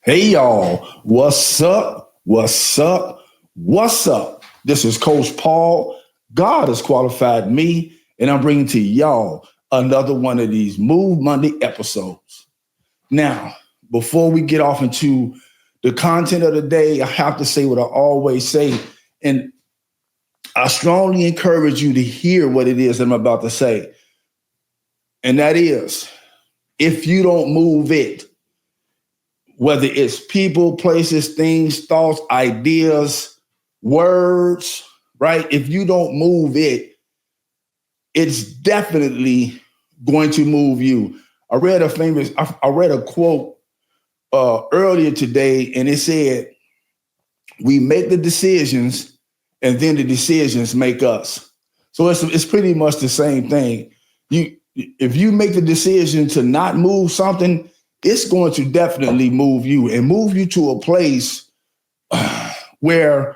Hey y'all, what's up? What's up? What's up? This is Coach Paul. God has qualified me, and I'm bringing to y'all another one of these Move Monday episodes. Now, before we get off into the content of the day, I have to say what I always say, and I strongly encourage you to hear what it is I'm about to say. And that is, if you don't move it, whether it's people, places, things, thoughts, ideas, words, right? If you don't move it, it's definitely going to move you. I read a quote earlier today, and it said, "We make the decisions, and then the decisions make us." So it's pretty much the same thing. If you make the decision to not move something, it's going to definitely move you and move you to a place where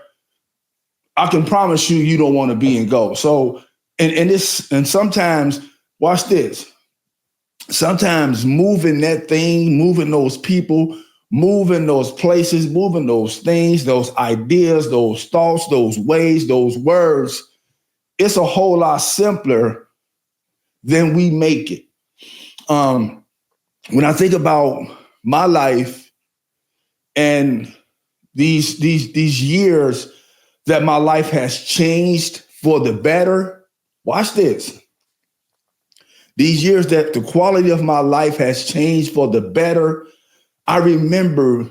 I can promise you don't want to be and go. So, and sometimes, watch this. Sometimes moving that thing, moving those people, moving those places, moving those things, those ideas, those thoughts, those ways, those words, it's a whole lot simpler than we make it. When I think about my life and these years that my life has changed for the better, watch this. These years that the quality of my life has changed for the better. I remember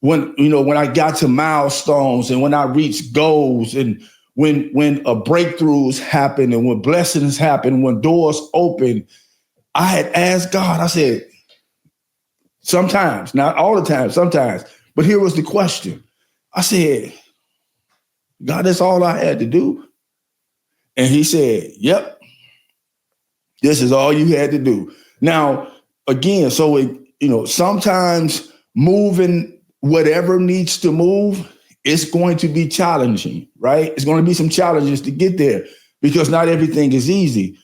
when I got to milestones and when I reached goals and when breakthroughs happen and when blessings happen, when doors open, I had asked God, I said, sometimes, not all the time, sometimes, but here was the question. I said, God, that's all I had to do. And he said, yep, this is all you had to do. Now, again, so sometimes moving whatever needs to move, it's going to be challenging, right? It's going to be some challenges to get there because not everything is easy.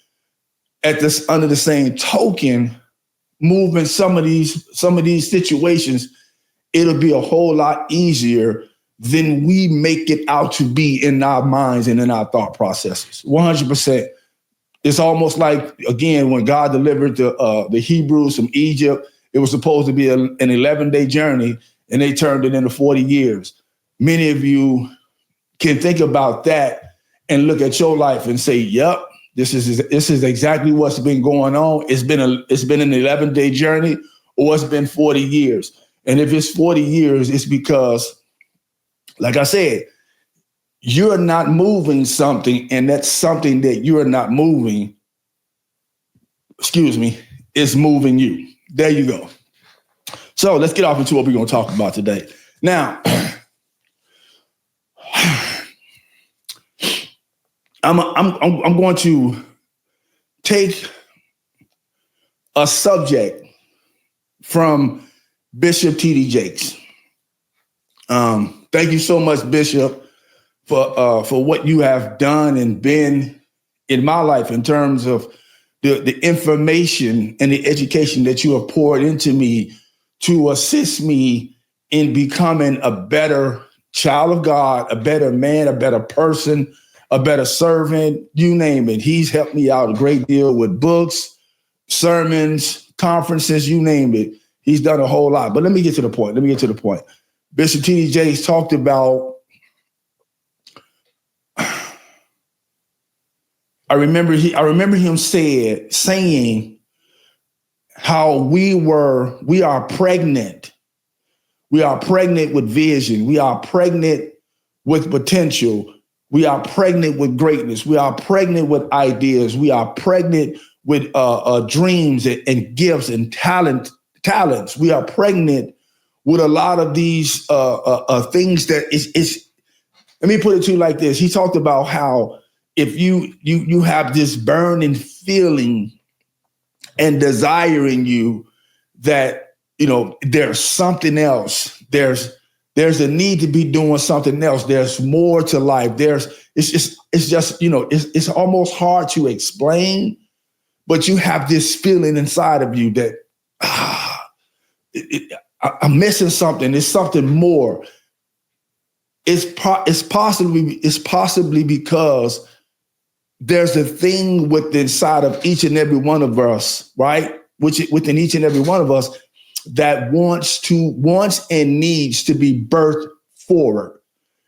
Under the same token, moving some of these situations, it'll be a whole lot easier than we make it out to be in our minds and in our thought processes. 100%. It's almost like, again, when God delivered the Hebrews from Egypt, it was supposed to be an 11-day journey, and they turned it into 40 years. Many of you can think about that and look at your life and say, yep, this is exactly what's been going on. It's been an 11-day journey, or it's been 40 years. And if it's 40 years, it's because, like I said, you're not moving something, and that's something that you're not moving, is moving you. There you go. So let's get off into what we're going to talk about today. Now, I'm going to take a subject from Bishop T.D. Jakes. Thank you so much, Bishop, for what you have done and been in my life in terms of the information and the education that you have poured into me to assist me in becoming a better child of God, a better man, a better person, a better servant, you name it. He's helped me out a great deal with books, sermons, conferences, you name it. He's done a whole lot. But let me get to the point. Bishop T.D. Jakes talked about, I remember him saying how we are pregnant. We are pregnant with vision. We are pregnant with potential. We are pregnant with greatness. We are pregnant with ideas. We are pregnant with dreams and gifts and talents. We are pregnant with a lot of these things that is. Let me put it to you like this. He talked about how if you have this burning feeling and desire in you that, there's something else. There's a need to be doing something else. There's more to life. It's almost hard to explain, but you have this feeling inside of you that I'm missing something. There's something more. It's possibly because there's a thing within inside of each and every one of us, right? Which within each and every one of us that wants and needs to be birthed forward.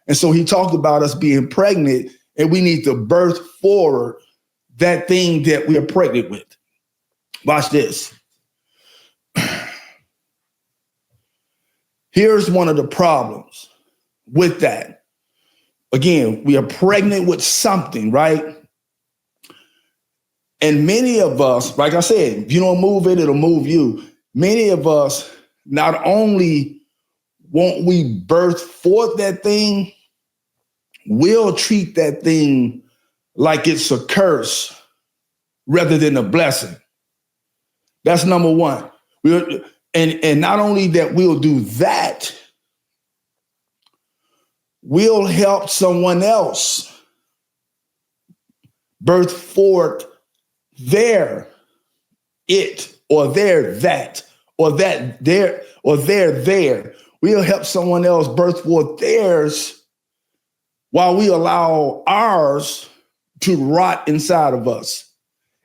And so he talked about us being pregnant, and we need to birth forward that thing that we are pregnant with. Watch this. Here's one of the problems with that. Again, we are pregnant with something, right? And many of us, like I said, if you don't move it, it'll move you. Many of us, not only won't we birth forth that thing, we'll treat that thing like it's a curse rather than a blessing. That's number one. And not only that we'll do that, we'll help someone else birth forth their it or their that or that there or their there. We'll help someone else birth forth theirs while we allow ours to rot inside of us.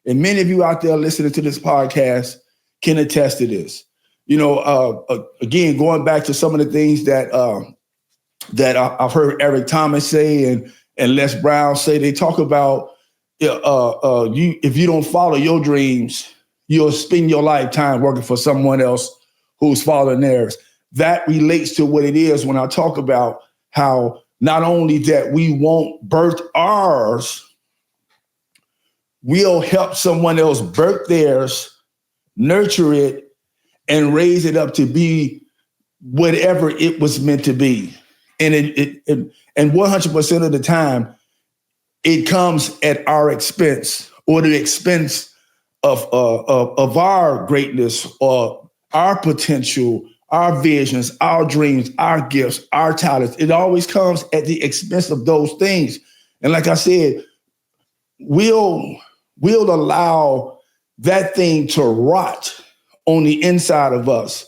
And many of you out there listening to this podcast can attest to this. You know, again, going back to some of the things that I've heard Eric Thomas say and Les Brown say, they talk about if you don't follow your dreams, you'll spend your lifetime working for someone else who's following theirs. That relates to what it is when I talk about how not only that we won't birth ours, we'll help someone else birth theirs, nurture it, and raise it up to be whatever it was meant to be. And and 100% of the time, it comes at our expense or the expense of our greatness or our potential, our visions, our dreams, our gifts, our talents. It always comes at the expense of those things. And like I said, we'll allow that thing to rot on the inside of us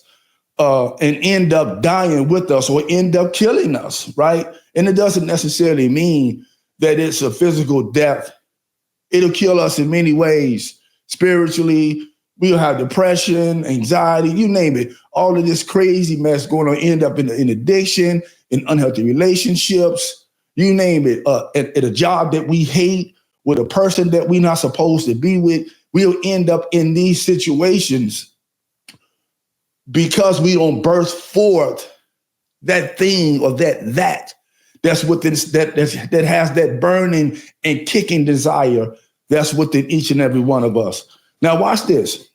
and end up dying with us or end up killing us, right? And it doesn't necessarily mean that it's a physical death. It'll kill us in many ways. Spiritually, we'll have depression, anxiety, you name it. All of this crazy mess going on, end up in addiction, in unhealthy relationships, you name it. At a job that we hate, with a person that we're not supposed to be with, we'll end up in these situations because we don't birth forth that thing or that's within that has that burning and kicking desire that's within each and every one of us. Now, watch this.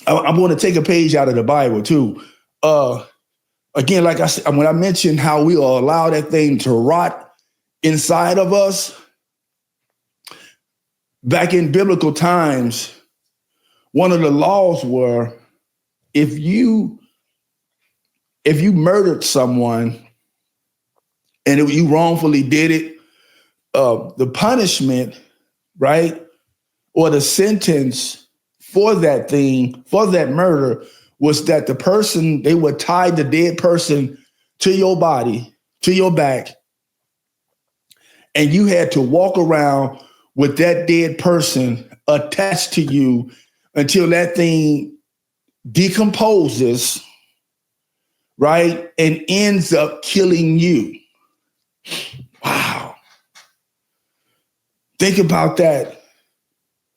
I'm going to take a page out of the Bible too. Again, like I said, when I mentioned how we will allow that thing to rot inside of us, back in biblical times, one of the laws were if you murdered someone and you wrongfully did it, the punishment, right, or the sentence for that thing, for that murder, was that the person, they would tie the dead person to your body, to your back, and you had to walk around with that dead person attached to you until that thing decomposes, right, and ends up killing you. Wow. Think about that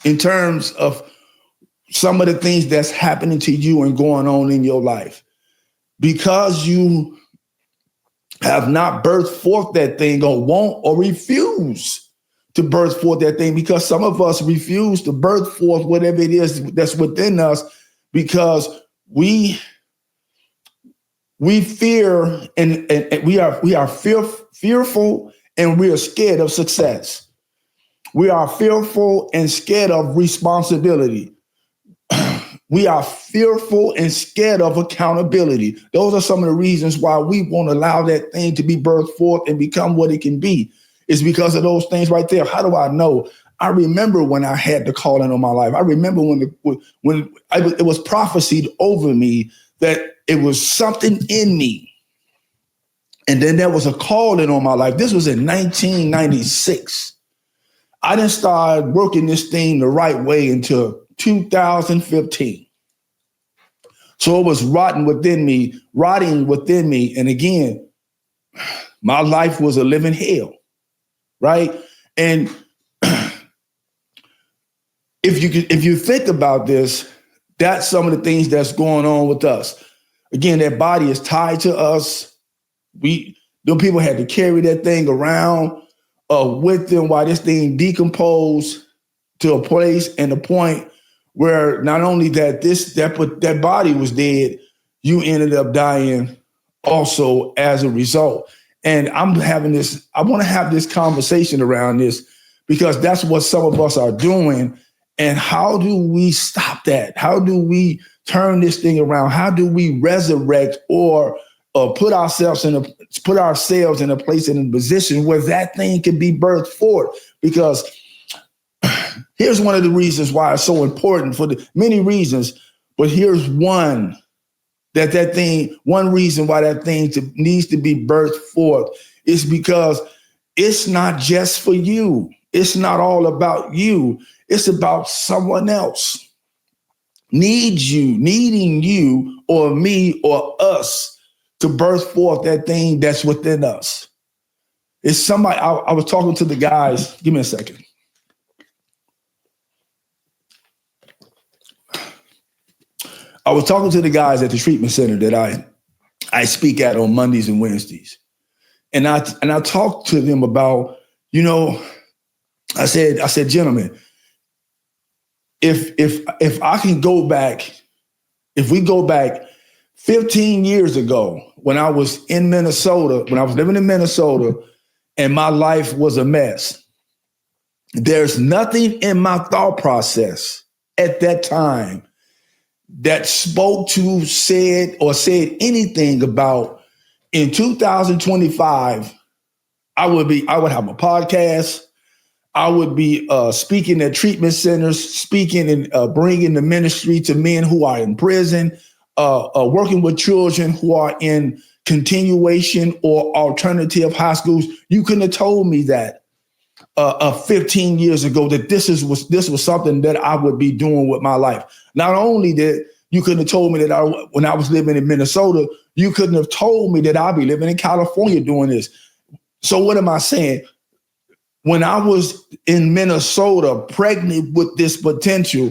in terms of some of the things that's happening to you and going on in your life. Because you have not birthed forth that thing or won't or refuse to birth forth that thing, because some of us refuse to birth forth whatever it is that's within us because we fear and we are fearful and we are scared of success. We are fearful and scared of responsibility. We are fearful and scared of accountability. Those are some of the reasons why we won't allow that thing to be birthed forth and become what it can be. It's because of those things right there. How do I know? I remember when I had the calling on my life. I remember when it was prophesied over me that it was something in me. And then there was a calling on my life. This was in 1996. I didn't start working this thing the right way until 2015. So it was rotting within me. And again, my life was a living hell, right? And if you think about this, that's some of the things that's going on with us. Again, that body is tied to us. Them people had to carry that thing around with them while this thing decomposed to a place and a point where not only that body was dead, you ended up dying also as a result. And I want to have this conversation around this because that's what some of us are doing. And how do we stop that? How do we turn this thing around? How do we resurrect or put ourselves in a place and in a position where that thing can be birthed forth? Because here's one of the reasons why it's so important, for the many reasons, but here's one reason why that thing needs to be birthed forth is because it's not just for you. It's not all about you. It's about someone else needing you or me or us to birth forth that thing that's within us. It's somebody. I was talking to the guys. Give me a second. I was talking to the guys at the treatment center that I speak at on Mondays and Wednesdays. And I talked to them about, I said, gentlemen, if I can go back, if we go back 15 years ago when I was in Minnesota, when I was living in Minnesota and my life was a mess, there's nothing in my thought process at that time that said anything about in 2025, I would have a podcast. I would be speaking at treatment centers, speaking and bringing the ministry to men who are in prison, working with children who are in continuation or alternative high schools. You couldn't have told me that 15 years ago that this was something that I would be doing with my life. Not only that, you couldn't have told me that when I was living in Minnesota, you couldn't have told me that I'd be living in California doing this. So what am I saying? When I was in Minnesota, pregnant with this potential,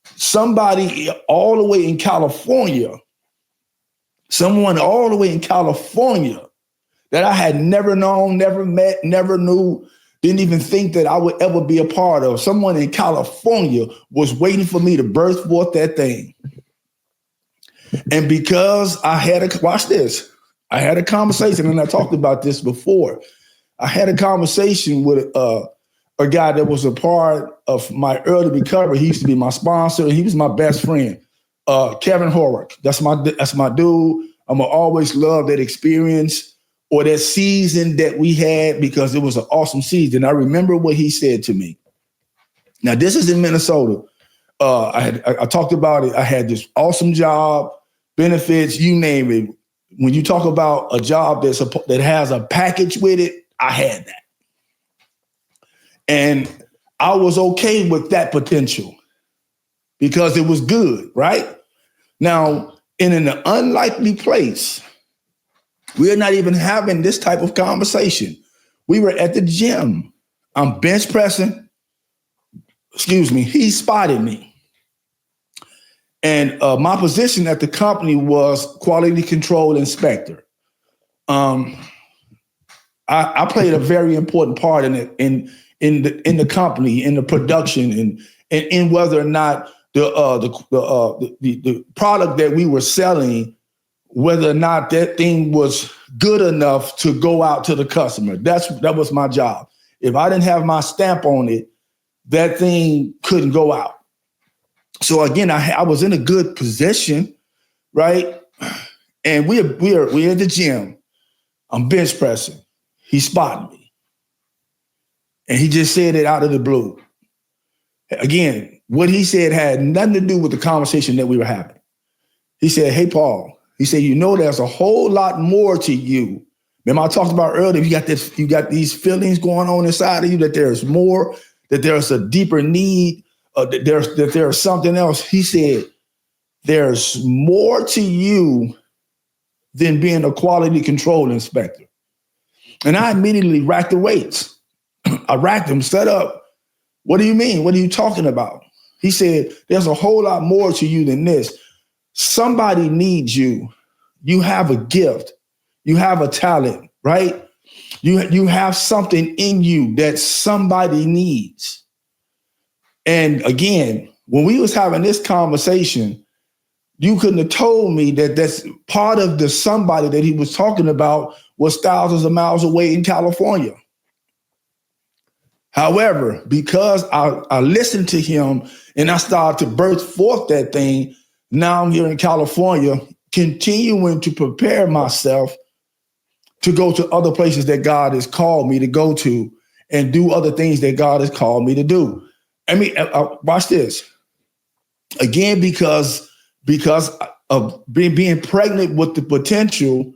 somebody all the way in California, someone all the way in California that I had never known, never met, never knew, didn't even think that I would ever be a part of. Someone in California was waiting for me to birth forth that thing. And because I had a conversation, and I talked about this before. I had a conversation with a guy that was a part of my early recovery. He used to be my sponsor, and he was my best friend, Kevin Horrock. That's my dude. I'm gonna always love that experience or that season that we had because it was an awesome season. I remember what he said to me. Now, this is in Minnesota. I talked about it. I had this awesome job, benefits, you name it. When you talk about a job that has a package with it, I had that. And I was okay with that potential because it was good, right? Now, in an unlikely place, we're not even having this type of conversation. We were at the gym. I'm bench pressing. He spotted me. And my position at the company was quality control inspector. I played a very important part in it, in the company, in the production, and in whether or not the product that we were selling, whether or not that thing was good enough to go out to the customer. That was my job. If I didn't have my stamp on it, that thing couldn't go out. So again, I was in a good position, right? And we're at the gym. I'm bench pressing. He spotted me. And he just said it out of the blue. Again, what he said had nothing to do with the conversation that we were having. He said, hey, Paul, he said, you know, there's a whole lot more to you. Remember I talked about earlier, you got these feelings going on inside of you that there's more, that there's a deeper need, that there's something else. He said, there's more to you than being a quality control inspector. And I immediately racked the weights. I racked them, set up. What do you mean? What are you talking about? He said, there's a whole lot more to you than this. Somebody needs you. You have a gift. You have a talent, right? You have something in you that somebody needs. And again, when we was having this conversation, you couldn't have told me that that's part of the somebody that he was talking about was thousands of miles away in California. However, because I listened to him and I started to birth forth that thing, now I'm here in California, continuing to prepare myself to go to other places that God has called me to go to and do other things that God has called me to do. I mean, watch this. Again, because of being pregnant with the potential,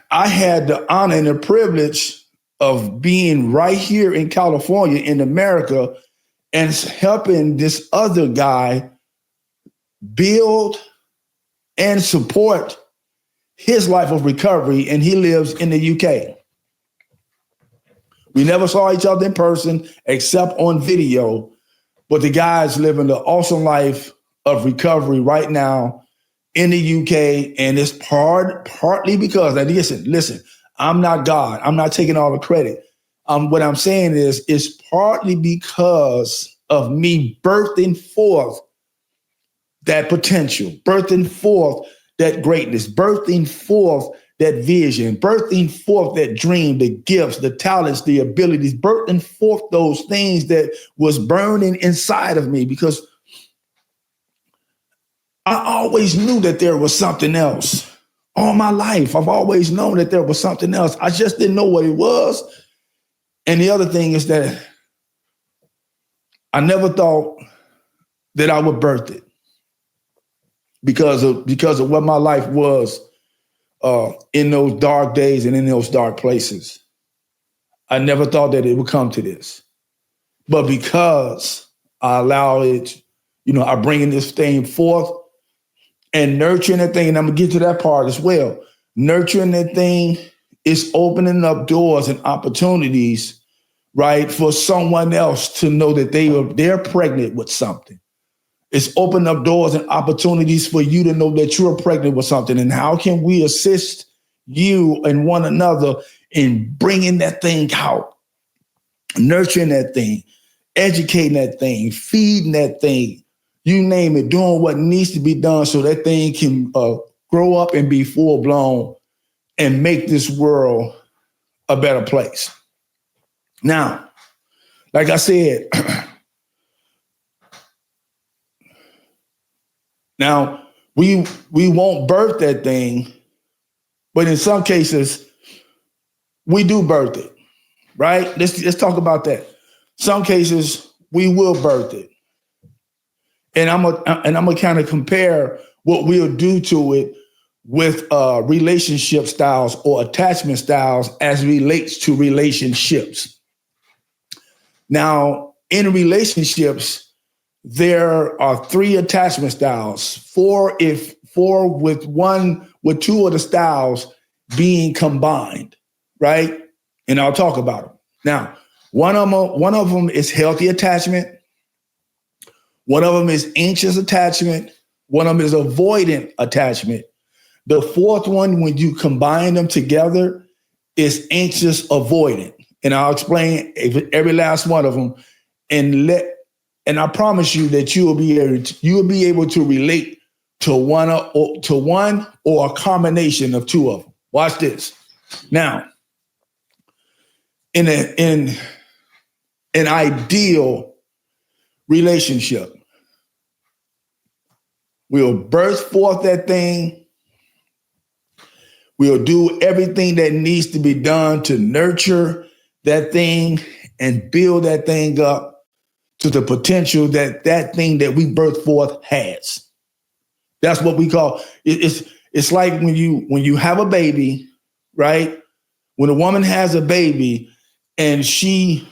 I had the honor and the privilege of being right here in California, in America, and helping this other guy build and support his life of recovery, and he lives in the UK. We never saw each other in person except on video, but the guy's living the awesome life of recovery right now in the UK, and it's partly because, now listen, I'm not God. I'm not taking all the credit. What I'm saying is, it's partly because of me birthing forth that potential, birthing forth that greatness, birthing forth that vision, birthing forth that dream, the gifts, the talents, the abilities, birthing forth those things that was burning inside of me, because I always knew that there was something else. All my life, I've always known that there was something else. I just didn't know what it was. And the other thing is that I never thought that I would birth it because of what my life was in those dark days and in those dark places. I never thought that it would come to this. But because I allow it, I'm bringing this thing forth and nurturing that thing, and I'm going to get to that part as well. Nurturing that thing is opening up doors and opportunities, right, for someone else to know that they're pregnant with something. It's opening up doors and opportunities for you to know that you're pregnant with something. And how can we assist you and one another in bringing that thing out, nurturing that thing, educating that thing, feeding that thing, you name it, doing what needs to be done so that thing can grow up and be full blown and make this world a better place. Now, like I said, now we won't birth that thing, but in some cases we do birth it, right? Let's talk about that. Some cases we will birth it. And I'm gonna kind of compare what we'll do to it with relationship styles or attachment styles as relates to relationships. Now, in relationships, there are 3 attachment styles. 4 with two of the styles being combined, right? And I'll talk about them. Now, one of them is healthy attachment. One of them is anxious attachment. One of them is avoidant attachment. The 4th one, when you combine them together, is anxious avoidant. And I'll explain every last one of them. And I promise you that you will be able to relate to one or a combination of 2 of them. Watch this. Now, in an ideal relationship, we'll birth forth that thing. We'll do everything that needs to be done to nurture that thing and build that thing up to the potential that thing that we birth forth has. That's what we call it's like when you have a baby, right? When a woman has a baby and she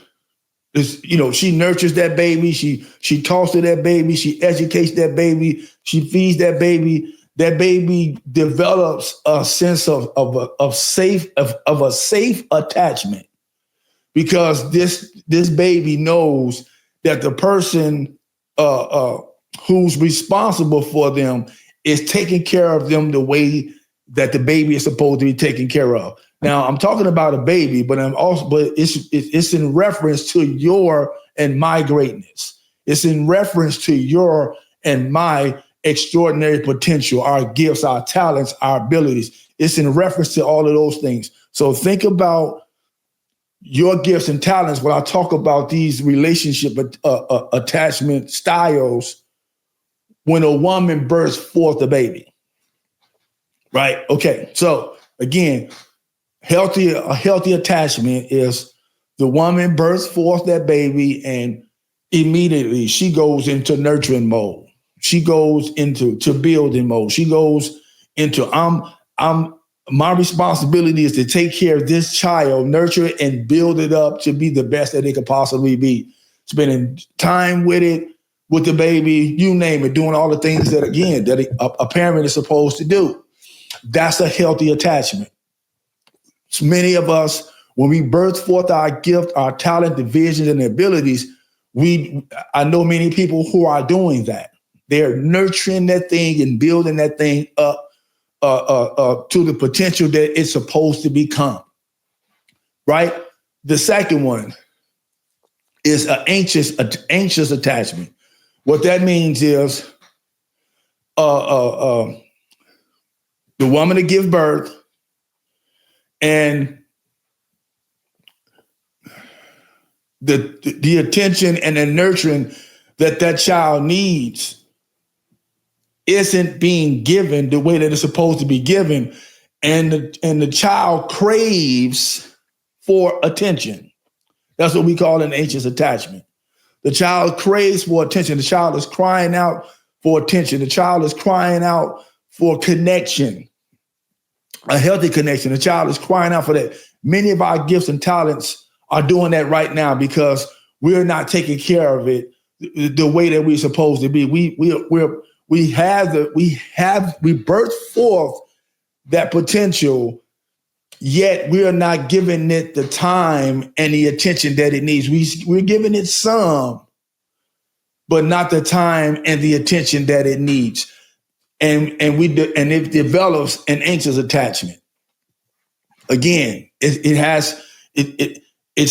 is, she nurtures that baby, she talks to that baby, she educates that baby, she feeds that baby develops a sense of a safe attachment, because this baby knows that the person who's responsible for them is taking care of them the way that the baby is supposed to be taken care of. Now, I'm talking about a baby, but it's in reference to your and my greatness. It's in reference to your and my extraordinary potential, our gifts, our talents, our abilities. It's in reference to all of those things. So think about your gifts and talents when I talk about these relationship attachment styles when a woman births forth a baby, right? Okay, so again, a healthy attachment is the woman births forth that baby and immediately she goes into nurturing mode. She goes into building mode. She goes into my responsibility is to take care of this child, nurture it, and build it up to be the best that it could possibly be. Spending time with it, with the baby, you name it, doing all the things that a parent is supposed to do. That's a healthy attachment. So many of us, when we birth forth our gift, our talent, the visions, and the abilities, I know many people who are doing that. They're nurturing that thing and building that thing up to the potential that it's supposed to become, right? The second one is an anxious attachment. What that means is the woman to give birth and the attention and the nurturing that child needs isn't being given the way that it's supposed to be given, and the child craves for attention. That's what we call an anxious attachment. The child craves for attention. The child is crying out for attention. The child is crying out for connection, a healthy connection. The child is crying out for that. Many of our gifts and talents are doing that right now because we're not taking care of it the way that we're supposed to be. We birth forth that potential, yet we are not giving it the time and the attention that it needs. We're giving it some, but not the time and the attention that it needs. And it develops an anxious attachment. Again, it's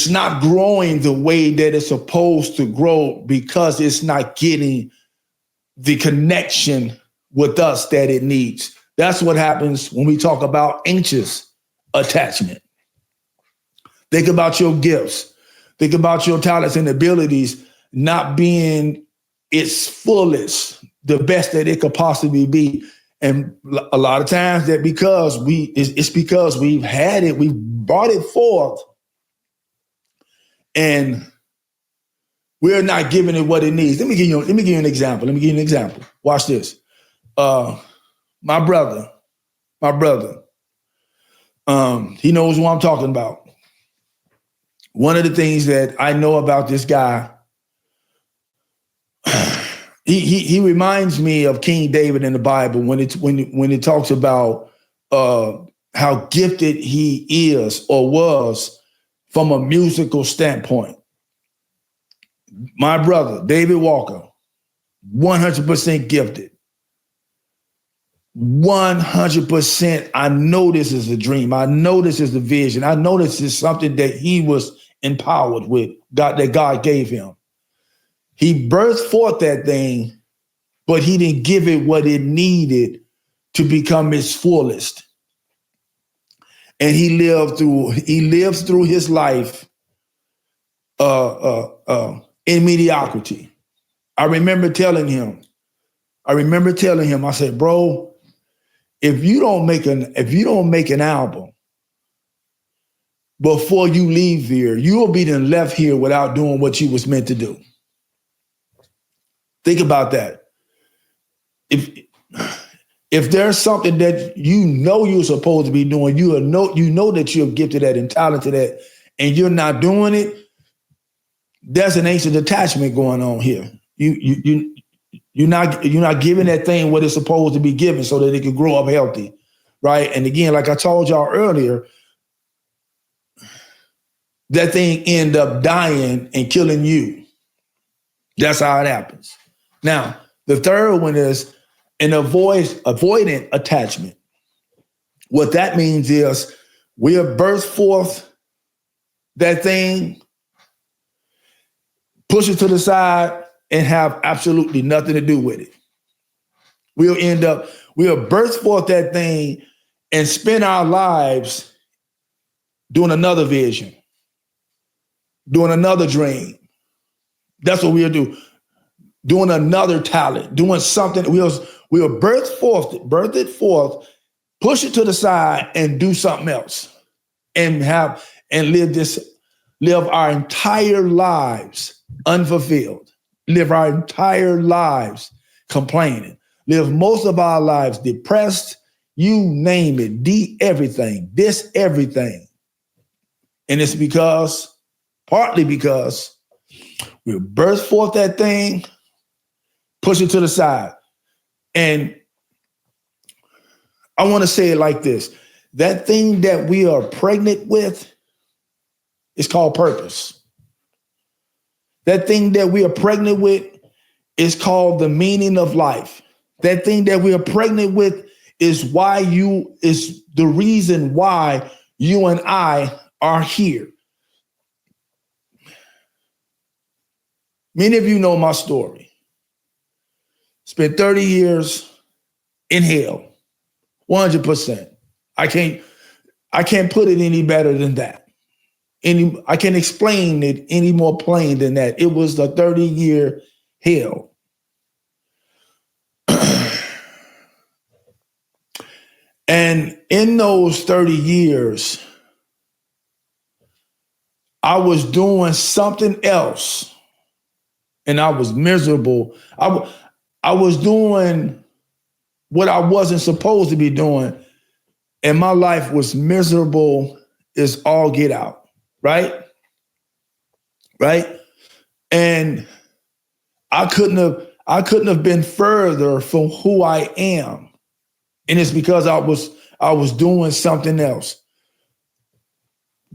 not growing the way that it's supposed to grow because it's not getting the connection with us that it needs. That's what happens when we talk about anxious attachment. Think about your gifts. Think about your talents and abilities not being its fullest, the best that it could possibly be. And a lot of times it's because we've had it, we've brought it forth, and we're not giving it what it needs. Let me give you an example. Watch this. My brother, he knows what I'm talking about. One of the things that I know about this guy, he reminds me of King David in the Bible when it talks about how gifted he is or was from a musical standpoint. My brother, David Walker, 100% gifted. 100%. I know this is a dream. I know this is a vision. I know this is something that he was empowered with, that God gave him. He birthed forth that thing, but he didn't give it what it needed to become its fullest. And he lived through his life in mediocrity. I remember telling him, I said, bro, if you don't make an album before you leave here, you will be then left here without doing what you was meant to do. Think about that. If there's something that you know you're supposed to be doing, you know that you're gifted at and talented at, and you're not doing it, there's an ancient attachment going on here. You're not giving that thing what it's supposed to be given so that it can grow up healthy, right? And again, like I told y'all earlier, that thing end up dying and killing you. That's how it happens. Now, the third one is an avoidant attachment. What that means is we have birthed forth that thing, push it to the side, and have absolutely nothing to do with it. We'll birth forth that thing and spend our lives doing another vision, doing another dream. That's what we'll do. Doing another talent, doing something. We'll birth it forth, push it to the side, and do something else, and live our entire lives unfulfilled. Live our entire lives complaining. Live most of our lives depressed. You name it, everything, everything. And it's partly because we'll burst forth that thing, push it to the side. And I want to say it like this. That thing that we are pregnant with is called purpose. That thing that we are pregnant with is called the meaning of life. That thing that we are pregnant with is the reason why you and I are here. Many of you know my story. Spent 30 years in hell, 100%. I can't put it any better than that. I can't explain it any more plain than that. It was the 30-year hell. And in those 30 years, I was doing something else, and I was miserable. I was doing what I wasn't supposed to be doing, and my life was miserable as all get out, right? Right? And I couldn't have been further from who I am. And it's because I was doing something else.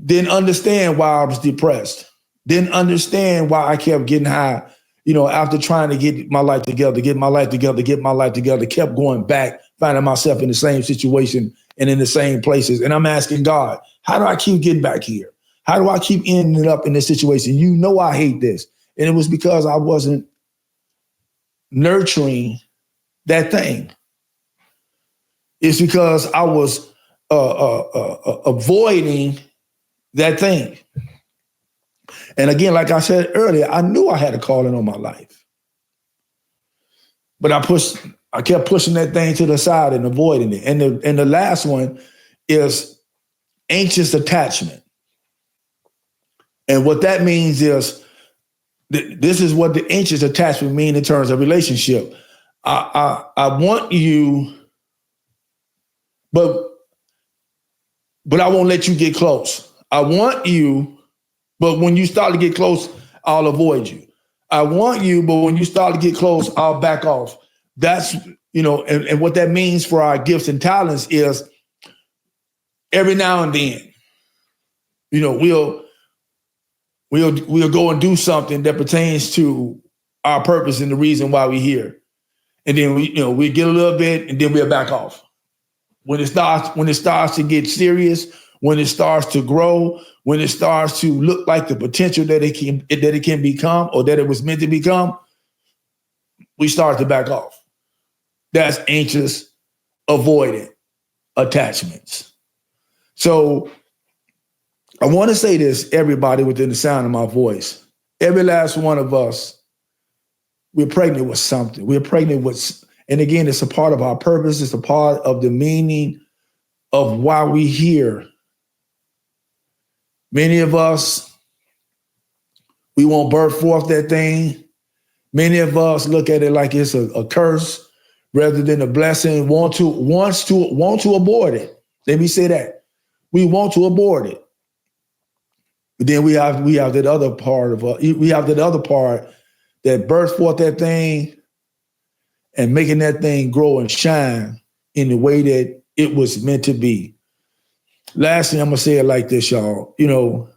Didn't understand why I was depressed. Didn't understand why I kept getting high, after trying to get my life together, kept going back, finding myself in the same situation and in the same places. And I'm asking God, how do I keep getting back here? How do I keep ending up in this situation? I hate this. And it was because I wasn't nurturing that thing. It's because I was avoiding that thing. And again, like I said earlier, I knew I had a calling on my life. But I kept pushing that thing to the side and avoiding it. And the last one is anxious attachment. And what that means is, this is what the anxious attachment means in terms of relationship. I want you, but I won't let you get close. I want you, but when you start to get close, I'll avoid you. I want you, but when you start to get close, I'll back off. That's, and what that means for our gifts and talents is every now and then, we'll go and do something that pertains to our purpose and the reason why we're here. And then we get a little bit and then we'll back off. When it starts to get serious, when it starts to grow, when it starts to look like the potential that it can become or that it was meant to become, we start to back off. That's anxious, avoidant attachments. So I want to say this, everybody within the sound of my voice, every last one of us, we're pregnant with something. We're pregnant with, and again, it's a part of our purpose. It's a part of the meaning of why we're here. Many of us, we won't birth forth that thing. Many of us look at it like it's a curse, rather than a blessing, want to abort it. Let me say that. We want to abort it. But then we have that other part that births forth that thing and making that thing grow and shine in the way that it was meant to be. Lastly, I'm gonna say it like this, y'all. You know,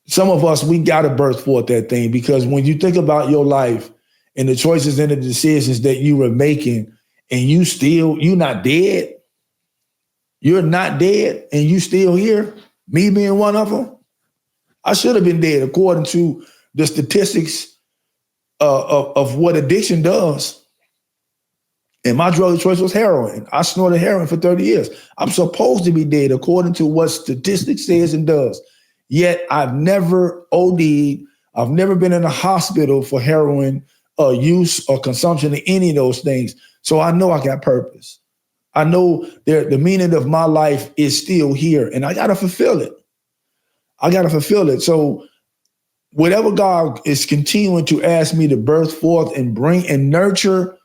some of us, we gotta birth forth that thing, because when you think about your life and the choices and the decisions that you were making, and you're not dead. You're not dead, and you still here. Me being one of them. I should have been dead according to the statistics of what addiction does. And my drug of choice was heroin. I snorted heroin for 30 years. I'm supposed to be dead according to what statistics says and does. Yet I've never OD'd. I've never been in a hospital for heroin use or consumption of any of those things. So I know I got purpose. I know the meaning of my life is still here, and I got to fulfill it. So whatever God is continuing to ask me to birth forth and bring and nurture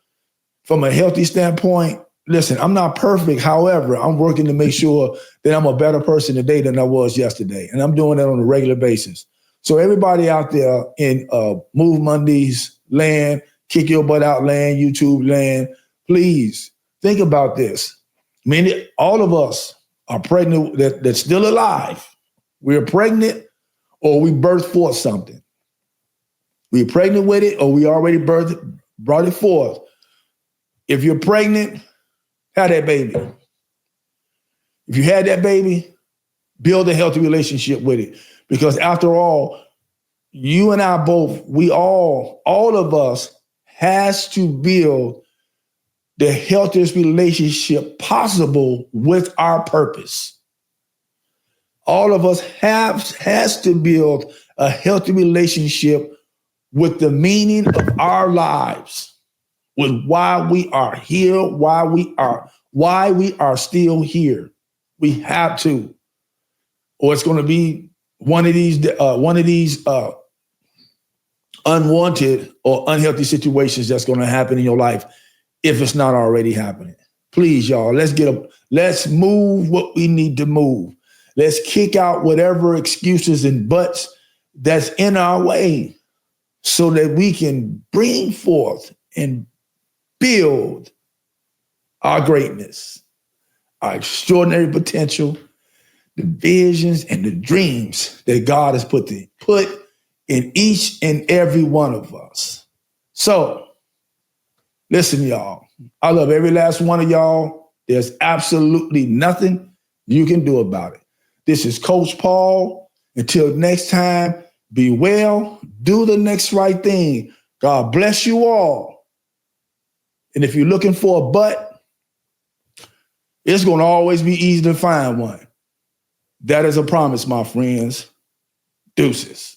from a healthy standpoint, listen, I'm not perfect. However, I'm working to make sure that I'm a better person today than I was yesterday. And I'm doing that on a regular basis. So everybody out there in Move Mondays land, Kick Your Butt Out land, YouTube land, please think about this. I mean, all of us are pregnant that's still alive. We're pregnant or we birthed forth something. We're pregnant with it or we already brought it forth. If you're pregnant, have that baby. If you had that baby, build a healthy relationship with it. Because after all, you and I both, all of us has to build the healthiest relationship possible with our purpose. All of us has to build a healthy relationship with the meaning of our lives, with why we are here, why we are still here. We have to, or it's going to be one of these unwanted or unhealthy situations that's going to happen in your life if it's not already happening. Please, y'all, let's move what we need to move. Let's kick out whatever excuses and buts that's in our way so that we can bring forth and build our greatness, our extraordinary potential, the visions and the dreams that God has put in each and every one of us. So, listen, y'all, I love every last one of y'all. There's absolutely nothing you can do about it. This is Coach Paul. Until next time, be well, do the next right thing. God bless you all. And if you're looking for a butt, it's going to always be easy to find one. That is a promise, my friends. Deuces.